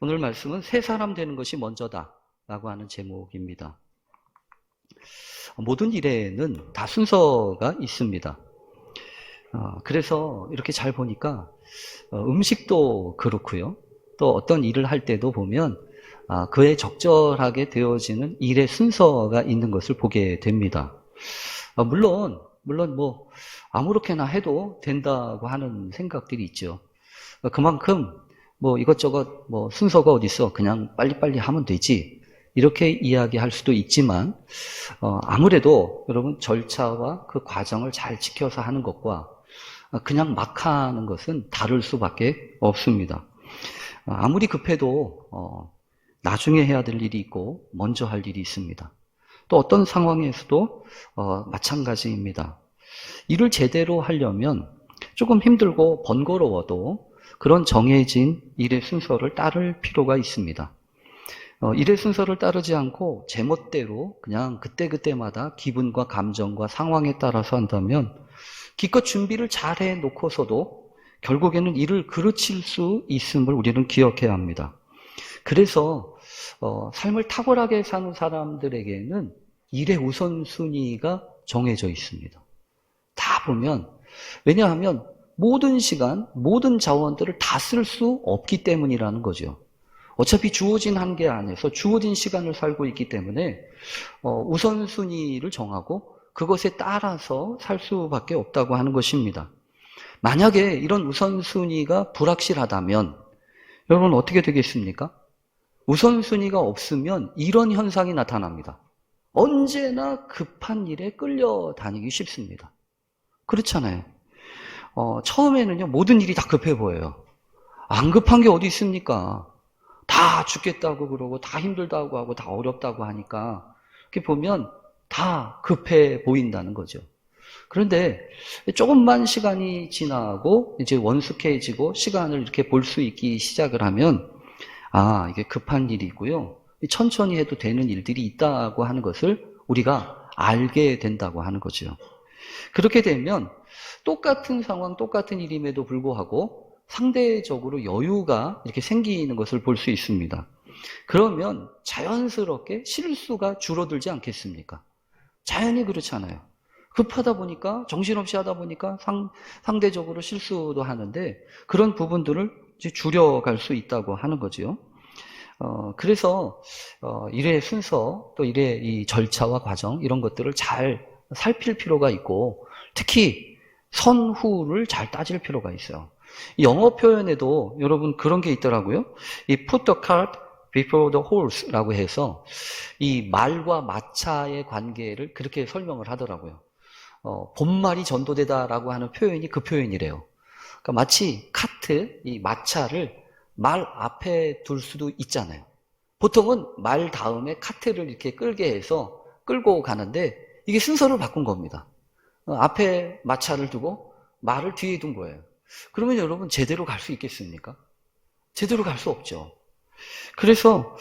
오늘 말씀은 새 사람 되는 것이 먼저다 라고 하는 제목입니다. 모든 일에는 다 순서가 있습니다. 그래서 이렇게 잘 보니까 음식도 그렇고요. 또 어떤 일을 할 때도 보면 그에 적절하게 되어지는 일의 순서가 있는 것을 보게 됩니다. 물론 뭐 아무렇게나 해도 된다고 하는 생각들이 있죠. 그만큼 뭐 이것저것 뭐 순서가 어디 있어, 그냥 빨리빨리 하면 되지, 이렇게 이야기할 수도 있지만 아무래도 여러분 절차와 그 과정을 잘 지켜서 하는 것과 그냥 막 하는 것은 다를 수밖에 없습니다. 아무리 급해도 나중에 해야 될 일이 있고 먼저 할 일이 있습니다. 또 어떤 상황에서도 마찬가지입니다. 일을 제대로 하려면 조금 힘들고 번거로워도 그런 정해진 일의 순서를 따를 필요가 있습니다. 일의 순서를 따르지 않고 제멋대로 그냥 그때그때마다 기분과 감정과 상황에 따라서 한다면 기껏 준비를 잘 해놓고서도 결국에는 일을 그르칠 수 있음을 우리는 기억해야 합니다. 그래서 삶을 탁월하게 사는 사람들에게는 일의 우선순위가 정해져 있습니다. 다 보면, 왜냐하면 모든 시간, 모든 자원들을 다 쓸 수 없기 때문이라는 거죠. 어차피 주어진 한계 안에서 주어진 시간을 살고 있기 때문에 우선순위를 정하고 그것에 따라서 살 수밖에 없다고 하는 것입니다. 만약에 이런 우선순위가 불확실하다면 여러분 어떻게 되겠습니까? 우선순위가 없으면 이런 현상이 나타납니다. 언제나 급한 일에 끌려다니기 쉽습니다. 그렇잖아요. 처음에는요, 모든 일이 다 급해 보여요. 안 급한 게 어디 있습니까? 다 죽겠다고 그러고 다 힘들다고 하고 다 어렵다고 하니까 이렇게 보면 다 급해 보인다는 거죠. 그런데 조금만 시간이 지나고 이제 원숙해지고 시간을 이렇게 볼 수 있기 시작을 하면 이게 급한 일이고요. 천천히 해도 되는 일들이 있다고 하는 것을 우리가 알게 된다고 하는 거죠. 그렇게 되면 똑같은 상황, 똑같은 일임에도 불구하고 상대적으로 여유가 이렇게 생기는 것을 볼 수 있습니다. 그러면 자연스럽게 실수가 줄어들지 않겠습니까? 자연히 그렇잖아요. 급하다 보니까, 정신없이 하다 보니까 상대적으로 실수도 하는데 그런 부분들을 이제 줄여갈 수 있다고 하는 거죠. 그래서 일의 순서, 또 일의 이 절차와 과정, 이런 것들을 잘 살필 필요가 있고, 특히 선후를 잘 따질 필요가 있어요. 영어 표현에도 여러분 그런 게 있더라고요. 이 put the cart before the horse라고 해서 이 말과 마차의 관계를 그렇게 설명을 하더라고요. 본말이 전도되다라고 하는 표현이 그 표현이래요. 그러니까 마치 카트, 이 마차를 말 앞에 둘 수도 있잖아요. 보통은 말 다음에 카트를 이렇게 끌게 해서 끌고 가는데 이게 순서를 바꾼 겁니다. 앞에 마차를 두고 말을 뒤에 둔 거예요. 그러면 여러분 제대로 갈 수 있겠습니까? 제대로 갈 수 없죠. 그래서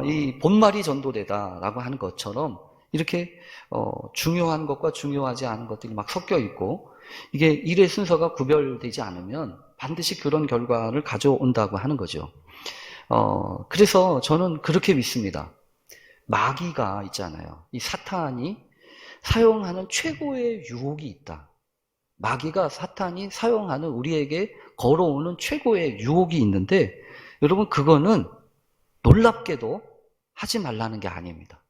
이 본말이 전도되다라고 하는 것처럼 이렇게 중요한 것과 중요하지 않은 것들이 막 섞여 있고 이게 일의 순서가 구별되지 않으면 반드시 그런 결과를 가져온다고 하는 거죠. 그래서 저는 그렇게 믿습니다. 마귀가 있잖아요. 이 사탄이 사용하는 최고의 유혹이 있다. 마귀가 사탄이 사용하는 우리에게 걸어오는 최고의 유혹이 있는데 여러분 그거는 놀랍게도 하지 말라는 게 아닙니다.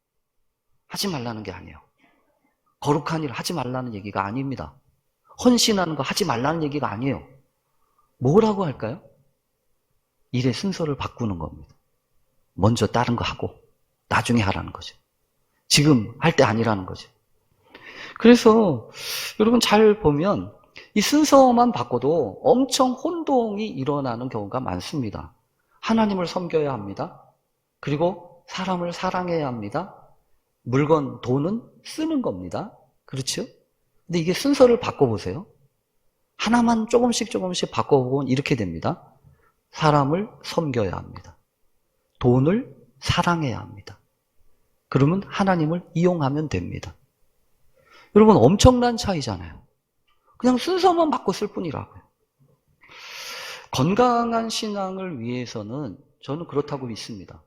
하지 말라는 게 아니에요. 거룩한 일 하지 말라는 얘기가 아닙니다. 헌신하는 거 하지 말라는 얘기가 아니에요. 뭐라고 할까요? 일의 순서를 바꾸는 겁니다. 먼저 다른 거 하고 나중에 하라는 거죠. 지금 할 때 아니라는 거죠. 그래서 여러분 잘 보면 이 순서만 바꿔도 엄청 혼동이 일어나는 경우가 많습니다. 하나님을 섬겨야 합니다. 그리고 사람을 사랑해야 합니다. 물건, 돈은 쓰는 겁니다. 그렇죠? 근데 이게 순서를 바꿔보세요. 하나만 조금씩 바꿔보면 이렇게 됩니다. 사람을 섬겨야 합니다. 돈을 사랑해야 합니다. 그러면 하나님을 이용하면 됩니다. 여러분 엄청난 차이잖아요. 그냥 순서만 바꿨을 뿐이라고요. 건강한 신앙을 위해서는 저는 그렇다고 믿습니다.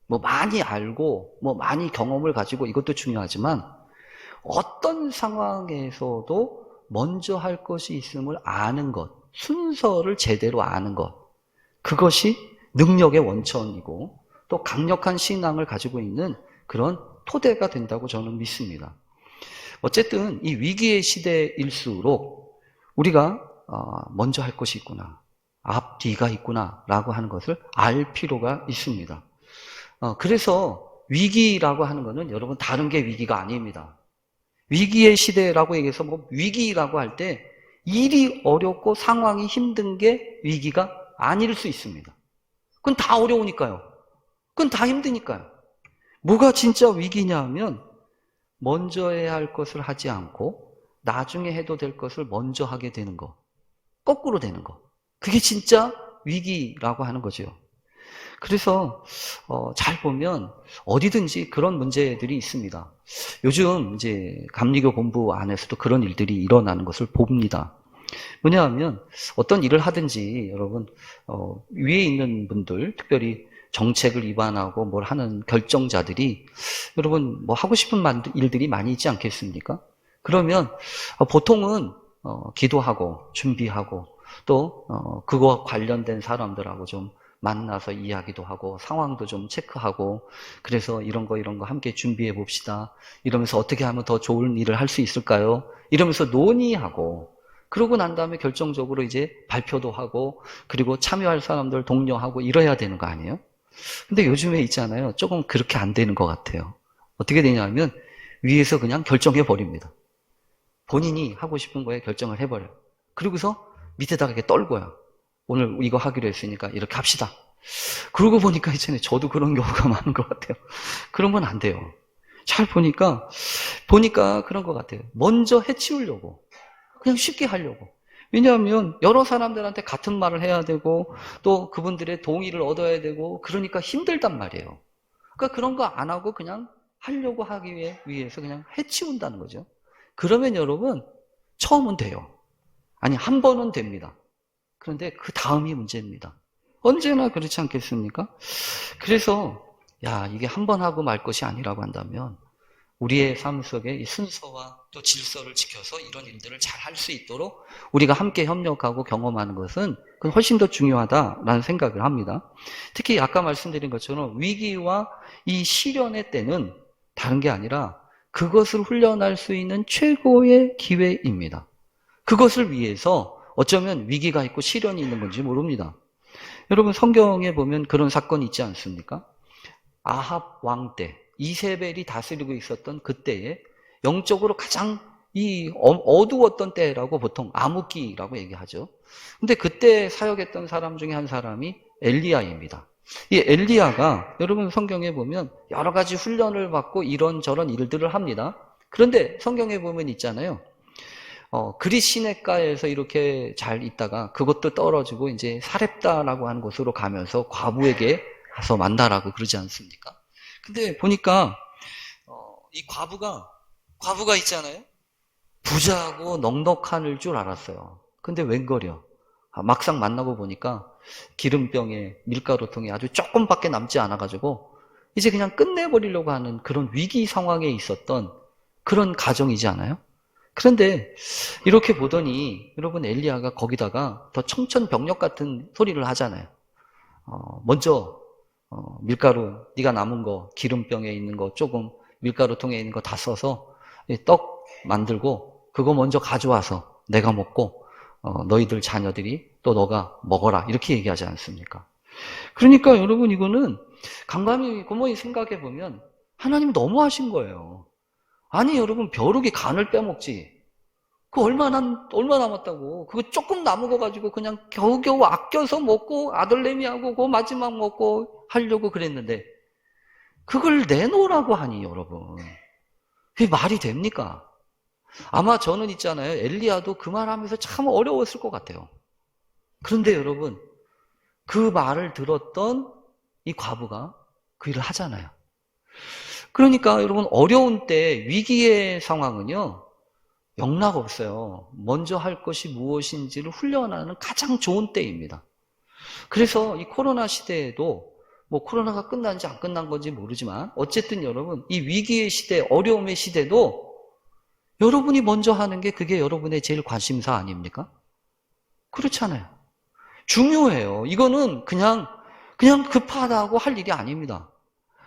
뭐 많이 알고 뭐 많이 경험을 가지고 이것도 중요하지만 어떤 상황에서도 먼저 할 것이 있음을 아는 것, 순서를 제대로 아는 것, 그것이 능력의 원천이고 또 강력한 신앙을 가지고 있는 그런 토대가 된다고 저는 믿습니다. 어쨌든 이 위기의 시대일수록 우리가 먼저 할 것이 있구나, 앞뒤가 있구나 라고 하는 것을 알 필요가 있습니다. 그래서 위기라고 하는 것은 여러분 다른 게 위기가 아닙니다. 위기의 시대라고 얘기해서 뭐 위기라고 할 때 일이 어렵고 상황이 힘든 게 위기가 아닐 수 있습니다. 그건 다 어려우니까요. 그건 다 힘드니까요. 뭐가 진짜 위기냐 하면 먼저 해야 할 것을 하지 않고 나중에 해도 될 것을 먼저 하게 되는 거. 거꾸로 되는 거. 그게 진짜 위기라고 하는 거죠. 그래서 잘 보면 어디든지 그런 문제들이 있습니다. 요즘 이제 감리교 본부 안에서도 그런 일들이 일어나는 것을 봅니다. 뭐냐 하면 어떤 일을 하든지 여러분 위에 있는 분들, 특별히 정책을 위반하고 뭘 하는 결정자들이 여러분 뭐 하고 싶은 일들이 많이 있지 않겠습니까? 그러면 보통은 기도하고 준비하고 또 그거와 관련된 사람들하고 좀 만나서 이야기도 하고 상황도 좀 체크하고 그래서 이런 거 함께 준비해 봅시다. 이러면서 어떻게 하면 더 좋은 일을 할 수 있을까요? 이러면서 논의하고 그러고 난 다음에 결정적으로 이제 발표도 하고 그리고 참여할 사람들 독려하고 이래야 되는 거 아니에요? 근데 요즘에 있잖아요. 조금 그렇게 안 되는 것 같아요. 어떻게 되냐면 위에서 그냥 결정해 버립니다. 본인이 하고 싶은 거에 결정을 해버려요. 그러고서 밑에다가 이렇게 떨고요. 오늘 이거 하기로 했으니까 이렇게 합시다. 그러고 보니까 이제는 저도 그런 경우가 많은 것 같아요. 그런 건 안 돼요. 잘 보니까 그런 것 같아요. 먼저 해치우려고. 그냥 쉽게 하려고. 왜냐하면 여러 사람들한테 같은 말을 해야 되고 또 그분들의 동의를 얻어야 되고 그러니까 힘들단 말이에요. 그러니까 그런 거 안 하고 그냥 하려고 하기 위해서 그냥 해치운다는 거죠. 그러면 여러분 처음은 돼요. 아니 한 번은 됩니다. 그런데 그 다음이 문제입니다. 언제나 그렇지 않겠습니까? 그래서 이게 한 번 하고 말 것이 아니라고 한다면 우리의 삶 속에 이 순서와 또 질서를 지켜서 이런 일들을 잘 할 수 있도록 우리가 함께 협력하고 경험하는 것은 그건 훨씬 더 중요하다라는 생각을 합니다. 특히 아까 말씀드린 것처럼 위기와 이 시련의 때는 다른 게 아니라 그것을 훈련할 수 있는 최고의 기회입니다. 그것을 위해서 어쩌면 위기가 있고 시련이 있는 건지 모릅니다. 여러분 성경에 보면 그런 사건이 있지 않습니까? 아합 왕 때 이세벨이 다스리고 있었던 그때에 영적으로 가장 이 어두웠던 때라고 보통 암흑기라고 얘기하죠. 근데 그때 사역했던 사람 중에 한 사람이 엘리야입니다. 이 엘리야가 여러분 성경에 보면 여러 가지 훈련을 받고 이런저런 일들을 합니다. 그런데 성경에 보면 있잖아요. 그리 시냇가에서 이렇게 잘 있다가 그것도 떨어지고 이제 사렙다라고 하는 곳으로 가면서 과부에게 가서 만나라고 그러지 않습니까? 근데 보니까 이 과부가 있잖아요. 부자고 넉넉할 줄 알았어요. 근데 웬걸요? 막상 만나고 보니까 기름병에 밀가루통에 아주 조금밖에 남지 않아가지고 이제 그냥 끝내버리려고 하는 그런 위기 상황에 있었던 그런 가정이지 않아요? 그런데 이렇게 보더니 여러분 엘리야가 거기다가 더 청천벽력 같은 소리를 하잖아요. 먼저 밀가루 네가 남은 거 기름병에 있는 거 조금 밀가루통에 있는 거 다 써서 떡 만들고 그거 먼저 가져와서 내가 먹고 너희들 자녀들이 또 너가 먹어라 이렇게 얘기하지 않습니까? 그러니까 여러분 이거는 고모히 생각해 보면 하나님 너무하신 거예요. 아니 여러분 벼룩이 간을 빼먹지. 그 얼마 남았다고. 그거 조금 남은 거 가지고 그냥 겨우겨우 아껴서 먹고 아들내미하고 그 마지막 먹고 하려고 그랬는데 그걸 내놓으라고 하니 여러분. 그게 말이 됩니까? 아마 저는 있잖아요. 엘리야도 그 말하면서 참 어려웠을 것 같아요. 그런데 여러분 그 말을 들었던 이 과부가 그 일을 하잖아요. 그러니까 여러분 어려운 때 위기의 상황은요. 영락 없어요. 먼저 할 것이 무엇인지를 훈련하는 가장 좋은 때입니다. 그래서 이 코로나 시대에도 뭐 코로나가 끝난지 안 끝난 건지 모르지만 어쨌든 여러분 이 위기의 시대, 어려움의 시대도 여러분이 먼저 하는 게 그게 여러분의 제일 관심사 아닙니까? 그렇잖아요. 중요해요. 이거는 그냥 급하다고 할 일이 아닙니다.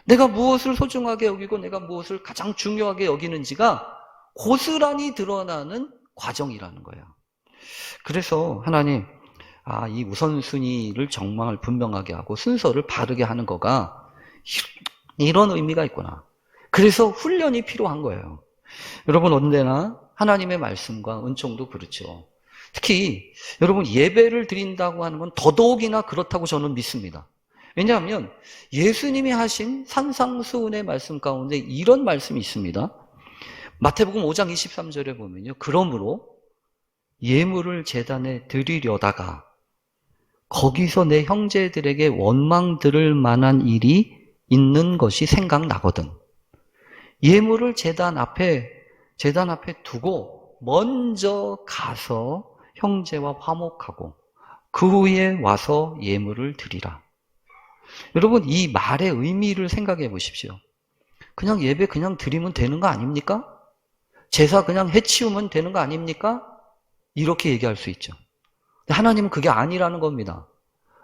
내가 무엇을 소중하게 여기고 내가 무엇을 가장 중요하게 여기는지가 고스란히 드러나는 과정이라는 거예요. 그래서 하나님, 이 우선순위를 정말 분명하게 하고 순서를 바르게 하는 거가 이런 의미가 있구나. 그래서 훈련이 필요한 거예요. 여러분 언제나 하나님의 말씀과 은총도 그렇죠. 특히 여러분 예배를 드린다고 하는 건 더더욱이나 그렇다고 저는 믿습니다. 왜냐하면 예수님이 하신 산상수훈의 말씀 가운데 이런 말씀이 있습니다. 마태복음 5장 23절에 보면요. 그러므로 예물을 제단에 드리려다가 거기서 내 형제들에게 원망 들을 만한 일이 있는 것이 생각나거든. 예물을 제단 앞에 두고 먼저 가서 형제와 화목하고 그 후에 와서 예물을 드리라. 여러분 이 말의 의미를 생각해 보십시오. 그냥 예배 그냥 드리면 되는 거 아닙니까? 제사 그냥 해치우면 되는 거 아닙니까? 이렇게 얘기할 수 있죠. 하나님은 그게 아니라는 겁니다.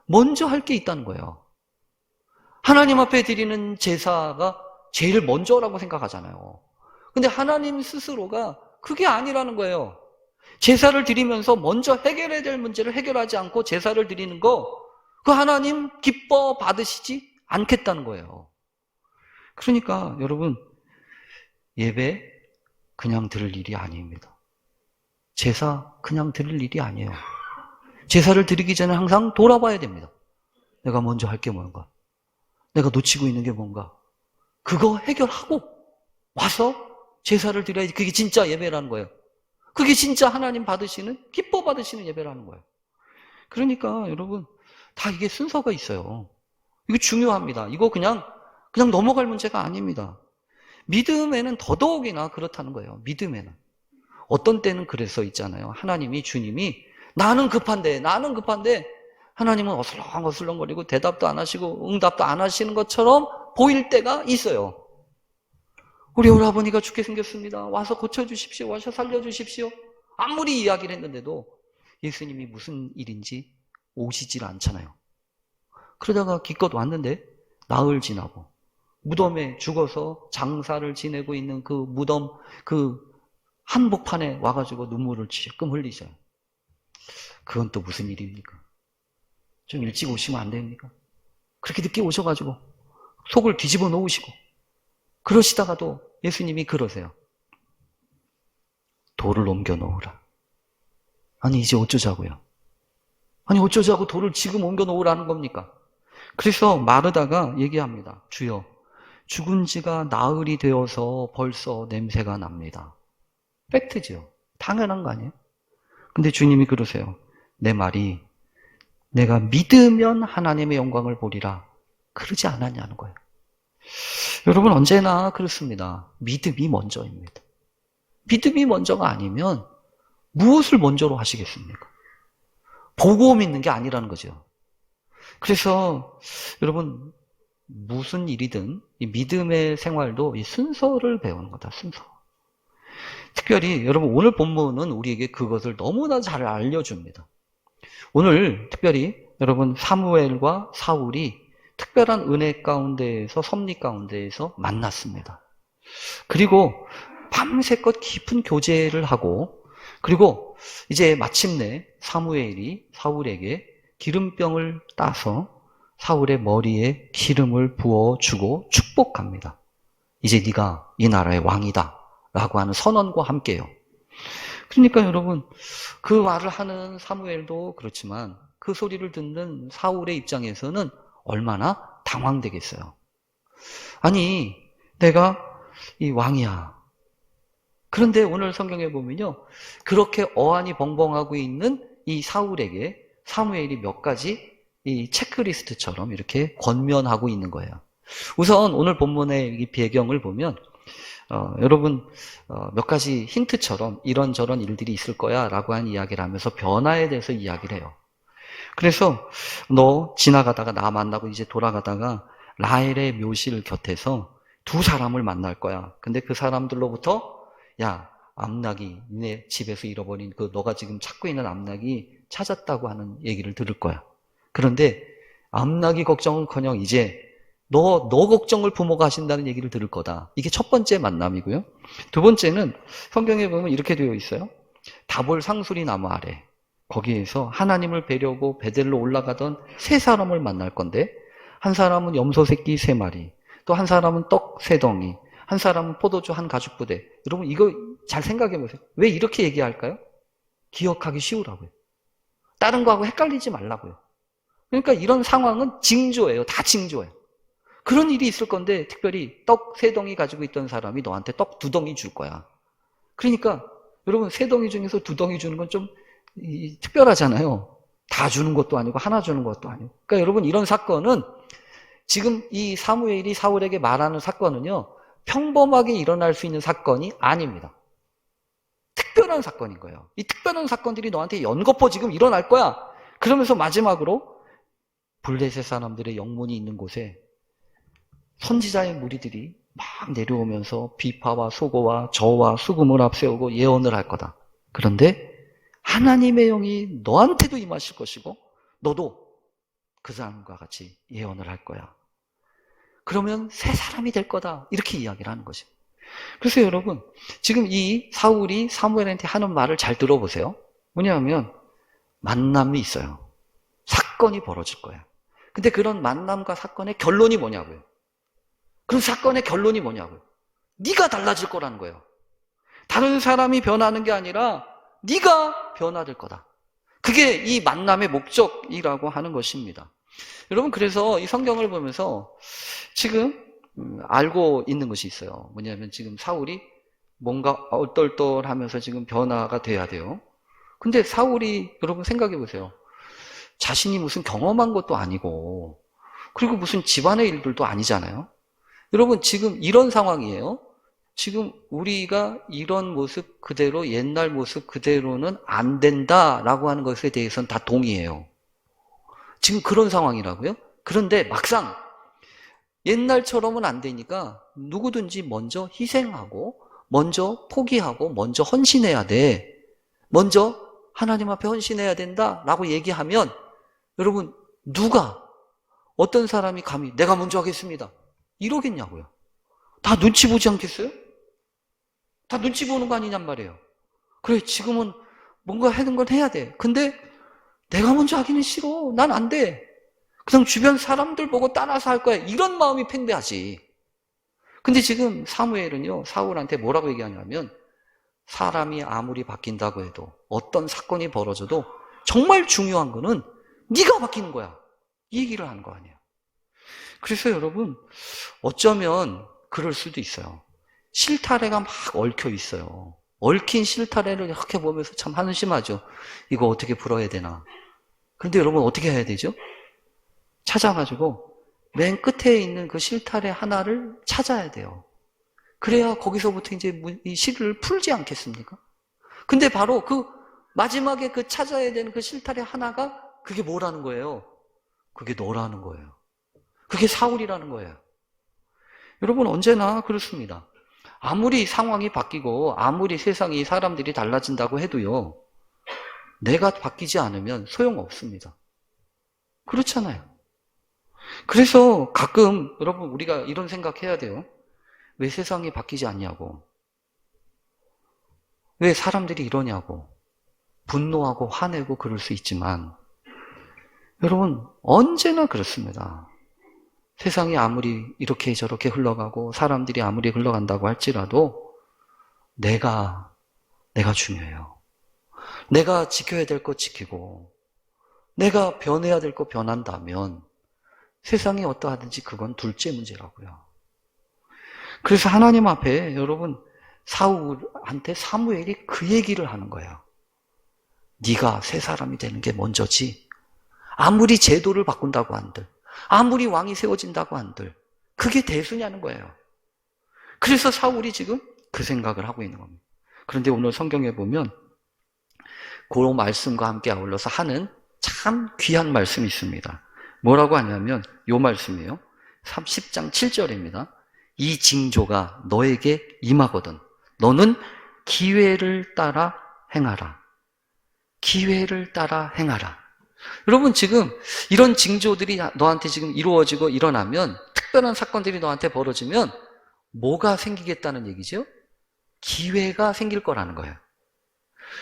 먼저 할 게 있다는 거예요. 하나님 앞에 드리는 제사가 제일 먼저라고 생각하잖아요. 근데 하나님 스스로가 그게 아니라는 거예요. 제사를 드리면서 먼저 해결해야 될 문제를 해결하지 않고 제사를 드리는 거, 그 하나님 기뻐 받으시지 않겠다는 거예요. 그러니까 여러분, 예배 그냥 드릴 일이 아닙니다. 제사 그냥 드릴 일이 아니에요. 제사를 드리기 전에 항상 돌아봐야 됩니다. 내가 먼저 할 게 뭔가? 내가 놓치고 있는 게 뭔가? 그거 해결하고 와서 제사를 드려야지. 그게 진짜 예배라는 거예요. 그게 진짜 하나님 받으시는, 기뻐 받으시는 예배라는 거예요. 그러니까 여러분, 다 이게 순서가 있어요. 이거 중요합니다. 이거 그냥 넘어갈 문제가 아닙니다. 믿음에는 더더욱이나 그렇다는 거예요. 믿음에는. 어떤 때는 그래서 있잖아요. 하나님이, 주님이 나는 급한데 하나님은 어슬렁어슬렁거리고 대답도 안 하시고 응답도 안 하시는 것처럼 보일 때가 있어요. 우리 오라버니가 죽게 생겼습니다. 와서 고쳐주십시오. 와서 살려주십시오. 아무리 이야기를 했는데도 예수님이 무슨 일인지 오시질 않잖아요. 그러다가 기껏 왔는데 나흘 지나고 무덤에 죽어서 장사를 지내고 있는 그 무덤 그 한복판에 와가지고 눈물을 지금 흘리셔요. 그건 또 무슨 일입니까? 좀 일찍 오시면 안 됩니까? 그렇게 늦게 오셔가지고 속을 뒤집어 놓으시고 그러시다가도 예수님이 그러세요. 돌을 옮겨 놓으라. 아니 이제 어쩌자고요? 아니 어쩌자고 돌을 지금 옮겨 놓으라는 겁니까? 그래서 마르다가 얘기합니다. 주여, 죽은 지가 나흘이 되어서 벌써 냄새가 납니다. 팩트죠. 당연한 거 아니에요? 근데 주님이 그러세요. 내 말이 내가 믿으면 하나님의 영광을 보리라. 그러지 않았냐는 거예요. 여러분 언제나 그렇습니다. 믿음이 먼저입니다. 믿음이 먼저가 아니면 무엇을 먼저로 하시겠습니까? 보고 믿는 게 아니라는 거죠. 그래서 여러분 무슨 일이든 이 믿음의 생활도 이 순서를 배우는 거다. 순서. 특별히 여러분 오늘 본문은 우리에게 그것을 너무나 잘 알려줍니다. 오늘 특별히 여러분 사무엘과 사울이 특별한 은혜 가운데에서 섭리 가운데에서 만났습니다. 그리고 밤새껏 깊은 교제를 하고 그리고 이제 마침내 사무엘이 사울에게 기름병을 따서 사울의 머리에 기름을 부어주고 축복합니다. 이제 네가 이 나라의 왕이다 라고 하는 선언과 함께요. 그러니까 여러분 그 말을 하는 사무엘도 그렇지만 그 소리를 듣는 사울의 입장에서는 얼마나 당황되겠어요. 아니 내가 이 왕이야. 그런데 오늘 성경에 보면요 그렇게 어안이 벙벙하고 있는 이 사울에게 사무엘이 몇 가지 이 체크리스트처럼 이렇게 권면하고 있는 거예요. 우선 오늘 본문의 이 배경을 보면 여러분 몇 가지 힌트처럼 이런저런 일들이 있을 거야 라고 하는 이야기를 하면서 변화에 대해서 이야기를 해요. 그래서 너 지나가다가 나 만나고 이제 돌아가다가 라헬의 묘실 곁에서 두 사람을 만날 거야. 근데 그 사람들로부터 야, 암낙이 네 집에서 잃어버린 그 너가 지금 찾고 있는 암낙이 찾았다고 하는 얘기를 들을 거야. 그런데 암낙이 걱정은커녕 이제 너 걱정을 부모가 하신다는 얘기를 들을 거다. 이게 첫 번째 만남이고요. 두 번째는 성경에 보면 이렇게 되어 있어요. 다볼 상수리 나무 아래 거기에서 하나님을 뵈려고 베델로 올라가던 세 사람을 만날 건데 한 사람은 염소 새끼 3마리, 또 한 사람은 떡 3덩이, 한 사람은 포도주 한 가죽 부대. 여러분 이거 잘 생각해 보세요. 왜 이렇게 얘기할까요? 기억하기 쉬우라고요. 다른 거하고 헷갈리지 말라고요. 그러니까 이런 상황은 징조예요. 다 징조예요. 그런 일이 있을 건데 특별히 떡 3덩이 가지고 있던 사람이 너한테 떡 2덩이 줄 거야. 그러니까 여러분 3덩이 중에서 2덩이 주는 건 좀 특별하잖아요. 다 주는 것도 아니고 하나 주는 것도 아니고. 그러니까 여러분 이런 사건은 지금 이 사무엘이 사울에게 말하는 사건은요. 평범하게 일어날 수 있는 사건이 아닙니다. 특별한 사건인 거예요. 이 특별한 사건들이 너한테 연거푸 지금 일어날 거야. 그러면서 마지막으로 블레셋 사람들의 영문이 있는 곳에 선지자의 무리들이 막 내려오면서 비파와 소고와 저와 수금을 앞세우고 예언을 할 거다. 그런데 하나님의 영이 너한테도 임하실 것이고 너도 그 사람과 같이 예언을 할 거야. 그러면 새 사람이 될 거다. 이렇게 이야기를 하는 거죠. 그래서 여러분 지금 이 사울이 사무엘한테 하는 말을 잘 들어보세요. 뭐냐면 만남이 있어요. 사건이 벌어질 거야. 근데 그런 만남과 사건의 결론이 뭐냐고요. 그럼 사건의 결론이 뭐냐고요. 네가 달라질 거라는 거예요. 다른 사람이 변하는 게 아니라 네가 변화될 거다. 그게 이 만남의 목적이라고 하는 것입니다. 여러분 그래서 이 성경을 보면서 지금 알고 있는 것이 있어요. 뭐냐면 지금 사울이 뭔가 얼떨떨하면서 지금 변화가 돼야 돼요. 근데 사울이 여러분 생각해 보세요. 자신이 무슨 경험한 것도 아니고 그리고 무슨 집안의 일들도 아니잖아요. 여러분 지금 이런 상황이에요. 지금 우리가 이런 모습 그대로 옛날 모습 그대로는 안 된다라고 하는 것에 대해서는 다 동의해요. 지금 그런 상황이라고요. 그런데 막상 옛날처럼은 안 되니까 누구든지 먼저 희생하고 먼저 포기하고 먼저 헌신해야 돼. 먼저 하나님 앞에 헌신해야 된다라고 얘기하면 여러분 누가 어떤 사람이 감히 내가 먼저 하겠습니다. 이러겠냐고요. 다 눈치 보지 않겠어요? 다 눈치 보는 거 아니냔 말이에요. 그래 지금은 뭔가 하는 건 해야 돼. 근데 내가 먼저 하기는 싫어. 난 안 돼. 그냥 주변 사람들 보고 따라서 할 거야. 이런 마음이 팽배하지. 근데 지금 사무엘은요. 사울한테 뭐라고 얘기하냐면 사람이 아무리 바뀐다고 해도 어떤 사건이 벌어져도 정말 중요한 거는 네가 바뀌는 거야. 이 얘기를 하는 거 아니에요. 그래서 여러분 어쩌면 그럴 수도 있어요. 실타래가 막 얽혀 있어요. 얽힌 실타래를 이렇게 보면서 참 한심하죠. 이거 어떻게 풀어야 되나. 그런데 여러분 어떻게 해야 되죠? 찾아가지고 맨 끝에 있는 그 실타래 하나를 찾아야 돼요. 그래야 거기서부터 이제 이 실을 풀지 않겠습니까? 근데 바로 그 마지막에 그 찾아야 되는 그 실타래 하나가 그게 뭐라는 거예요? 그게 너라는 거예요. 그게 사울이라는 거예요. 여러분 언제나 그렇습니다. 아무리 상황이 바뀌고 아무리 세상이 사람들이 달라진다고 해도요. 내가 바뀌지 않으면 소용없습니다. 그렇잖아요. 그래서 가끔 여러분 우리가 이런 생각해야 돼요. 왜 세상이 바뀌지 않냐고. 왜 사람들이 이러냐고. 분노하고 화내고 그럴 수 있지만 여러분 언제나 그렇습니다. 세상이 아무리 이렇게 저렇게 흘러가고 사람들이 아무리 흘러간다고 할지라도 내가 중요해요. 내가 지켜야 될 것 지키고 내가 변해야 될 것 변한다면 세상이 어떠하든지 그건 둘째 문제라고요. 그래서 하나님 앞에 여러분 사울한테 사무엘이 그 얘기를 하는 거예요. 네가 새 사람이 되는 게 먼저지. 아무리 제도를 바꾼다고 한들 아무리 왕이 세워진다고 한들 그게 대수냐는 거예요. 그래서 사울이 지금 그 생각을 하고 있는 겁니다. 그런데 오늘 성경에 보면 그 말씀과 함께 아울러서 하는 참 귀한 말씀이 있습니다. 뭐라고 하냐면 요 말씀이에요. 10장 7절입니다. 이 징조가 너에게 임하거든 너는 기회를 따라 행하라. 기회를 따라 행하라. 여러분 지금 이런 징조들이 너한테 지금 이루어지고 일어나면 특별한 사건들이 너한테 벌어지면 뭐가 생기겠다는 얘기죠? 기회가 생길 거라는 거예요.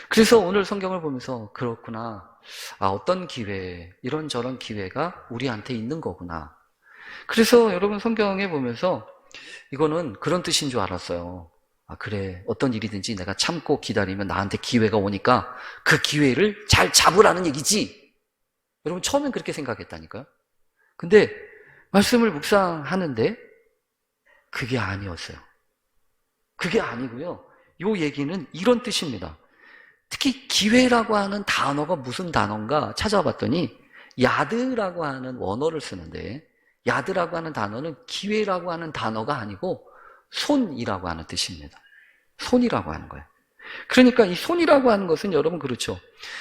그래서 오늘 성경을 보면서 그렇구나. 어떤 기회, 이런저런 기회가 우리한테 있는 거구나. 그래서 여러분 성경에 보면서 이거는 그런 뜻인 줄 알았어요. 그래. 어떤 일이든지 내가 참고 기다리면 나한테 기회가 오니까 그 기회를 잘 잡으라는 얘기지. 여러분 처음엔 그렇게 생각했다니까요. 근데 말씀을 묵상하는데 그게 아니었어요. 그게 아니고요. 요 얘기는 이런 뜻입니다. 특히 기회라고 하는 단어가 무슨 단어인가 찾아봤더니 야드라고 하는 원어를 쓰는데 야드라고 하는 단어는 기회라고 하는 단어가 아니고 손이라고 하는 뜻입니다. 손이라고 하는 거예요. 그러니까 이 손이라고 하는 것은 여러분 그렇죠.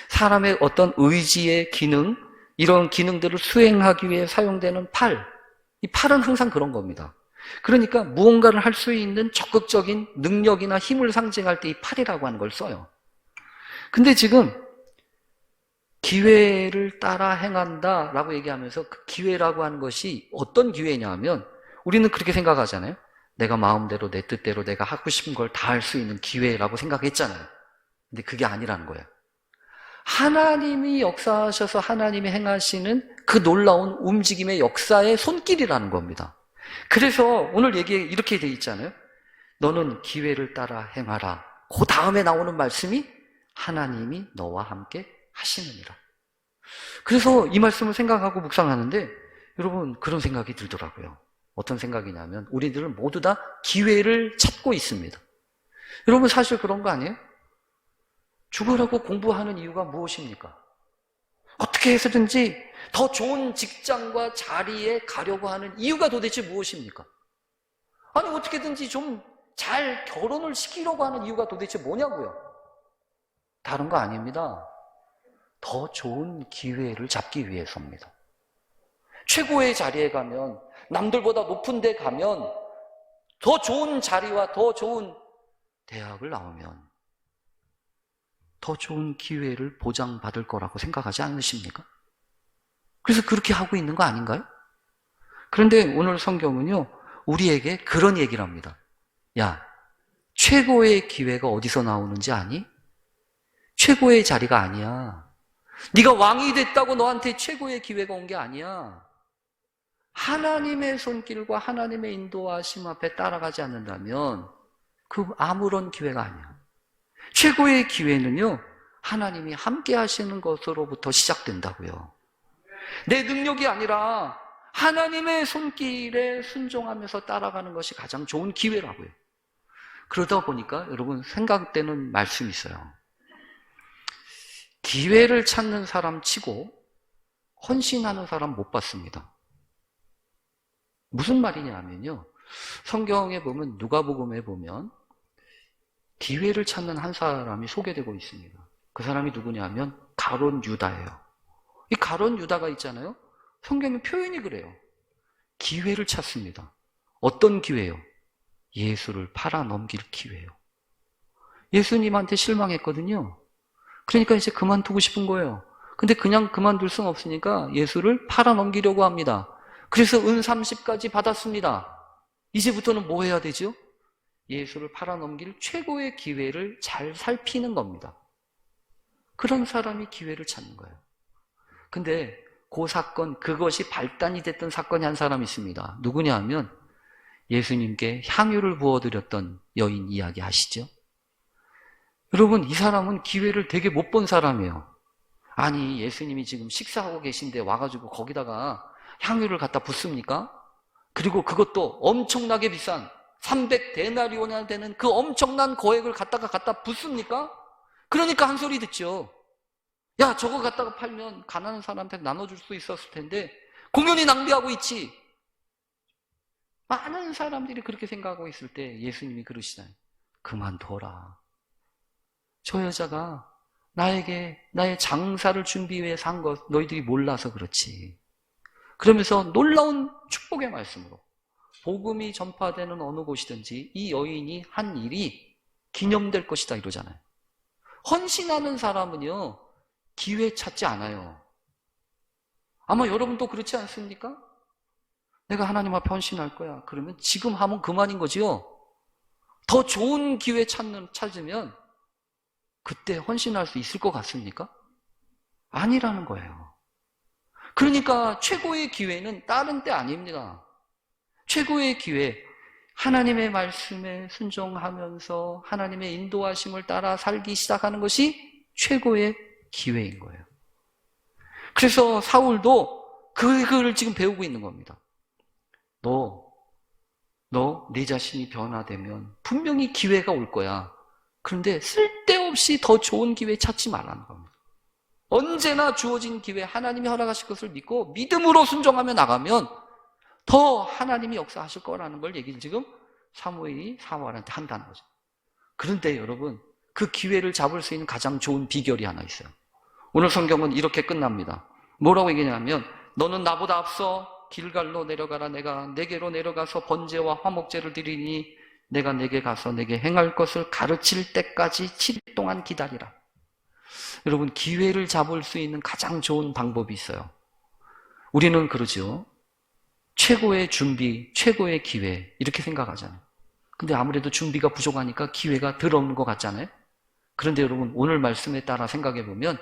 사람의 어떤 의지의 기능, 이런 기능들을 수행하기 위해 사용되는 팔. 이 팔은 항상 그런 겁니다. 그러니까 무언가를 할 수 있는 적극적인 능력이나 힘을 상징할 때 이 팔이라고 하는 걸 써요. 근데 지금 기회를 따라 행한다라고 얘기하면서 그 기회라고 하는 것이 어떤 기회냐 하면 우리는 그렇게 생각하잖아요. 내가 마음대로 내 뜻대로 내가 하고 싶은 걸 다 할 수 있는 기회라고 생각했잖아요. 근데 그게 아니라는 거예요. 하나님이 역사하셔서 하나님이 행하시는 그 놀라운 움직임의 역사의 손길이라는 겁니다. 그래서 오늘 얘기에 이렇게 돼 있잖아요. 너는 기회를 따라 행하라. 그 다음에 나오는 말씀이 하나님이 너와 함께 하시느니라. 그래서 이 말씀을 생각하고 묵상하는데 여러분 그런 생각이 들더라고요. 어떤 생각이냐면 우리들은 모두 다 기회를 찾고 있습니다. 여러분 사실 그런 거 아니에요? 죽으라고 공부하는 이유가 무엇입니까? 어떻게 해서든지 더 좋은 직장과 자리에 가려고 하는 이유가 도대체 무엇입니까? 아니 어떻게든지 좀 잘 결혼을 시키려고 하는 이유가 도대체 뭐냐고요? 다른 거 아닙니다. 더 좋은 기회를 잡기 위해서입니다. 최고의 자리에 가면 남들보다 높은 데 가면 더 좋은 자리와 더 좋은 대학을 나오면 더 좋은 기회를 보장받을 거라고 생각하지 않으십니까? 그래서 그렇게 하고 있는 거 아닌가요? 그런데 오늘 성경은요, 우리에게 그런 얘기를 합니다. 야, 최고의 기회가 어디서 나오는지 아니? 최고의 자리가 아니야. 네가 왕이 됐다고 너한테 최고의 기회가 온 게 아니야. 하나님의 손길과 하나님의 인도하심 앞에 따라가지 않는다면 그 아무런 기회가 아니야. 최고의 기회는요, 하나님이 함께 하시는 것으로부터 시작된다고요. 내 능력이 아니라 하나님의 손길에 순종하면서 따라가는 것이 가장 좋은 기회라고요. 그러다 보니까 여러분 생각되는 말씀이 있어요. 기회를 찾는 사람 치고 헌신하는 사람 못 봤습니다. 무슨 말이냐 하면요. 성경에 보면 누가복음에 보면 기회를 찾는 한 사람이 소개되고 있습니다. 그 사람이 누구냐 하면 가룟 유다예요. 이 가룟 유다가 있잖아요. 성경의 표현이 그래요. 기회를 찾습니다. 어떤 기회요? 예수를 팔아넘길 기회요. 예수님한테 실망했거든요. 그러니까 이제 그만두고 싶은 거예요. 근데 그냥 그만둘 수는 없으니까 예수를 팔아넘기려고 합니다. 그래서 은 30까지 받았습니다. 이제부터는 뭐 해야 되죠? 예수를 팔아넘길 최고의 기회를 잘 살피는 겁니다. 그런 사람이 기회를 찾는 거예요. 근데 그 사건, 그것이 발단이 됐던 사건이 한 사람이 있습니다. 누구냐 하면 예수님께 향유를 부어드렸던 여인 이야기 아시죠? 여러분, 이 사람은 기회를 되게 못 본 사람이에요. 아니, 예수님이 지금 식사하고 계신데 와가지고 거기다가 향유를 갖다 붓습니까? 그리고 그것도 엄청나게 비싼 300데나리온이나 되는 그 엄청난 거액을 갖다 붓습니까? 그러니까 한 소리 듣죠. 야, 저거 갖다가 팔면 가난한 사람한테 나눠줄 수 있었을 텐데 공연히 낭비하고 있지. 많은 사람들이 그렇게 생각하고 있을 때 예수님이 그러시잖아요. 그만둬라. 저 여자가 나의 장사를 준비해서 한 것 너희들이 몰라서 그렇지. 그러면서 놀라운 축복의 말씀으로 복음이 전파되는 어느 곳이든지 이 여인이 한 일이 기념될 것이다 이러잖아요. 헌신하는 사람은요, 기회 찾지 않아요. 아마 여러분도 그렇지 않습니까? 내가 하나님 앞에 헌신할 거야. 그러면 지금 하면 그만인 거지요. 더 좋은 기회 찾으면 그때 헌신할 수 있을 것 같습니까? 아니라는 거예요. 그러니까 최고의 기회는 다른 때 아닙니다. 최고의 기회, 하나님의 말씀에 순종하면서 하나님의 인도하심을 따라 살기 시작하는 것이 최고의 기회인 거예요. 그래서 사울도 그걸 지금 배우고 있는 겁니다. 너 내 자신이 변화되면 분명히 기회가 올 거야. 그런데 쓸데없이 더 좋은 기회 찾지 말라는 겁니다. 언제나 주어진 기회, 하나님이 허락하실 것을 믿고 믿음으로 순종하며 나가면 더 하나님이 역사하실 거라는 걸 얘기를 지금 사무엘이 사울한테 한다는 거죠. 그런데 여러분, 그 기회를 잡을 수 있는 가장 좋은 비결이 하나 있어요. 오늘 성경은 이렇게 끝납니다. 뭐라고 얘기냐면, 너는 나보다 앞서 길갈로 내려가라. 내가 내게로 내려가서 번제와 화목제를 드리니 내가 내게 가서 내게 행할 것을 가르칠 때까지 7일 동안 기다리라. 여러분, 기회를 잡을 수 있는 가장 좋은 방법이 있어요. 우리는 그러죠. 최고의 준비, 최고의 기회 이렇게 생각하잖아요. 근데 아무래도 준비가 부족하니까 기회가 덜 없는 것 같잖아요. 그런데 여러분, 오늘 말씀에 따라 생각해 보면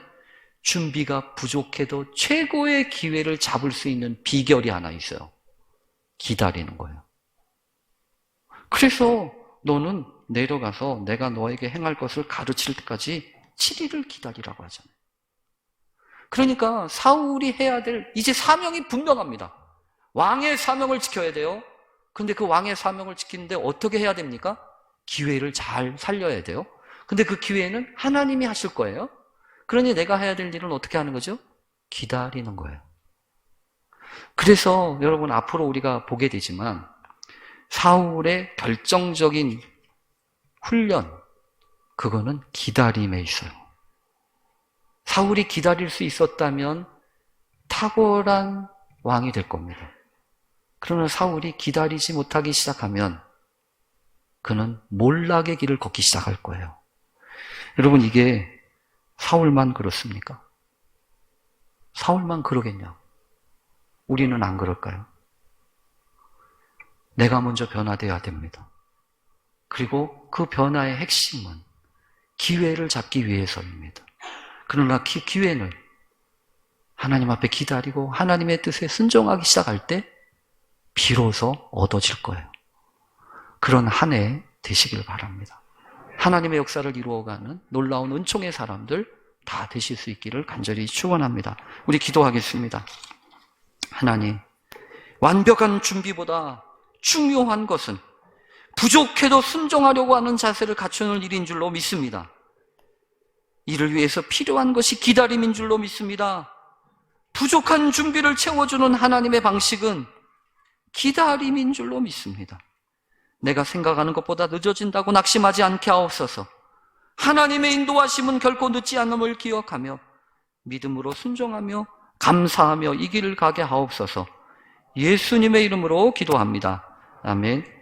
준비가 부족해도 최고의 기회를 잡을 수 있는 비결이 하나 있어요. 기다리는 거예요. 그래서 너는 내려가서 내가 너에게 행할 것을 가르칠 때까지 7일을 기다리라고 하잖아요. 그러니까 사울이 해야 될 이제 사명이 분명합니다. 왕의 사명을 지켜야 돼요. 근데 그 왕의 사명을 지키는데 어떻게 해야 됩니까? 기회를 잘 살려야 돼요. 근데 그 기회는 하나님이 하실 거예요. 그러니 내가 해야 될 일은 어떻게 하는 거죠? 기다리는 거예요. 그래서 여러분, 앞으로 우리가 보게 되지만 사울의 결정적인 훈련, 그거는 기다림에 있어요. 사울이 기다릴 수 있었다면 탁월한 왕이 될 겁니다. 그러나 사울이 기다리지 못하기 시작하면 그는 몰락의 길을 걷기 시작할 거예요. 여러분, 이게 사울만 그렇습니까? 사울만 그러겠냐? 우리는 안 그럴까요? 내가 먼저 변화되어야 됩니다. 그리고 그 변화의 핵심은 기회를 잡기 위해서입니다. 그러나 기회는 하나님 앞에 기다리고 하나님의 뜻에 순종하기 시작할 때 비로소 얻어질 거예요. 그런 한 해 되시길 바랍니다. 하나님의 역사를 이루어가는 놀라운 은총의 사람들 다 되실 수 있기를 간절히 축원합니다. 우리 기도하겠습니다. 하나님, 완벽한 준비보다 중요한 것은 부족해도 순종하려고 하는 자세를 갖추는 일인 줄로 믿습니다. 이를 위해서 필요한 것이 기다림인 줄로 믿습니다. 부족한 준비를 채워주는 하나님의 방식은 기다림인 줄로 믿습니다. 내가 생각하는 것보다 늦어진다고 낙심하지 않게 하옵소서. 하나님의 인도하심은 결코 늦지 않음을 기억하며 믿음으로 순종하며 감사하며 이 길을 가게 하옵소서. 예수님의 이름으로 기도합니다. 아멘.